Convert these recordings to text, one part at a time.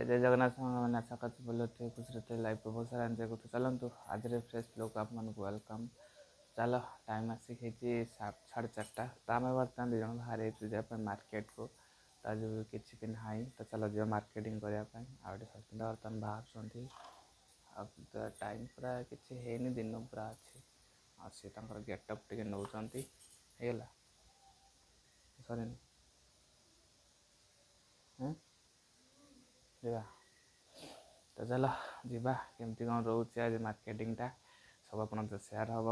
जय जगन्नाथ मैंने आशा करते बोले थे कुछ रहते लाइफ पे बहुत सारा एंजॉय करते चलतु आज फ्रेश लोग आप वेलकम चलो टाइम आसिक 4:30 तो आम बर्तमान 2 जन बाहर जाए मार्केट को तो आज किसी भी ना तो चलो जो मार्केटिंग करने सचिन बर्तमान बाहर टाइम पूरा किसी है दिन पूरा अच्छे सी गेटअप टे नौ सरी जा तो चलो जीवा केमती कौन रोचे आज मार्केटिंगटा सब अपन तो सेयार हम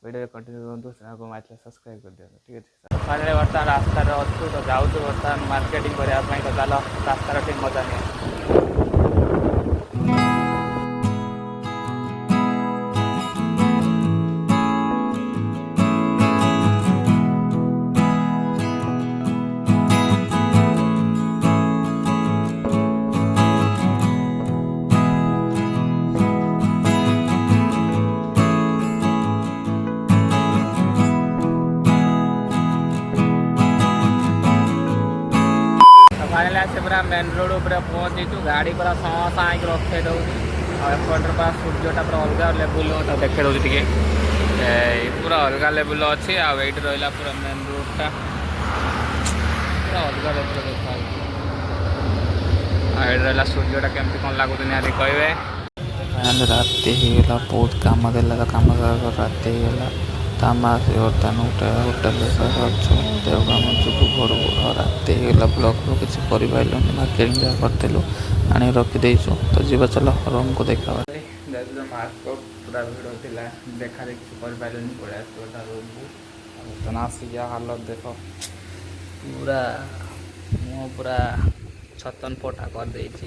वीडियो कंटिन्यू करूँ चैनल को माइक सब्सक्राइब कर दिखाँ ठीक है। फाइनली बर्तमान रास्तार अच्छु तो जाऊँ बर्तमान मार्केटिंग करने तो चलो रास्तार ठीक मजा नहीं फाइनली आसे पूरा मेन रोड पर पहुँचीचु गाड़ी पूरा समोसा आँक रखे दूसरी एपटर पूरा सूर्यटा पूरा अलग लेवल तो देखे दूसरी पूरा अलग लेवल अच्छी आईट रहा पूरा मेन रोडटा पूरा अलग लेवल देखा रहा सूर्यटा केमती कौन लगुच निहाती कहे राति होगा बहुत कम देला कम राति होगा ताम बर्तमान गोटे होटेल देवगाम जो घर राति होगा ब्लॉक किसी कर मार्केटिंग जहाँ करूँ आने रखीदेचु तो जी चलो रूम को देखा मार्केट पूरा भिड़ था देखा देखी कर पड़ा रूम को बर्तमान आसिक हालत देख पूरा मुँह पूरा छतन पटा कर देती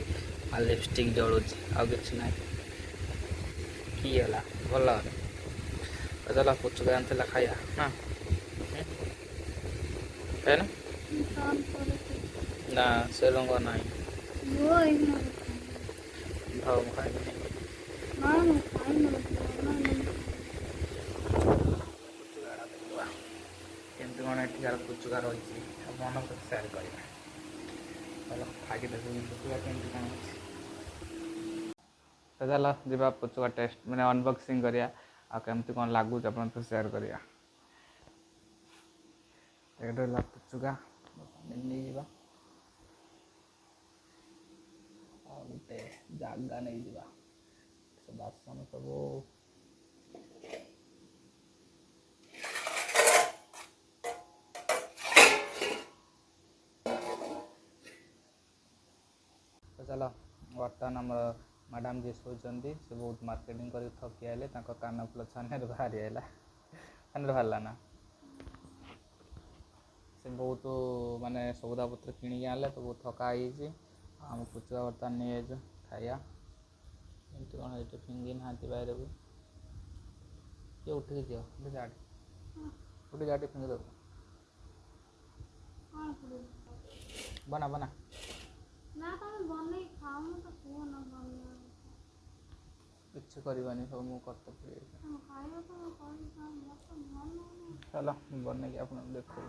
लिपस्टिक जलुची आ कि ना किला भल चलो पुचुका आनता खाया ना ना से रंग ना भाव खाई केमती कौन एठार पुचुका रही मन को सेयार कर चलो खाई देख पुचुका केमती कौन तो चलो जी पुचुका टेस्ट मैंने अनबॉक्सिंग करिया केमती कौन लगुच आप तो सेयार करिया पुचुका नहीं जा गोटे जागा नहीं जा बासन सब तो चलो बर्तमान आम मैडम जी शोचती से बहुत मार्केटिंग कर थकी आए कान फुल छान बाहरी आला छान बाहरला ना से बहुत माने सौदा पत्र किणी आने तो बहुत थका आम पुचुका बर्तमान नहीं जाइए खाया एमती कौन ये फिंगी ना बाहर को ये उठिक दियो उठी जाटी फिंगी दब बना बना किसी करवानी सब मुझे कर्तव्य चलो बन आप देखा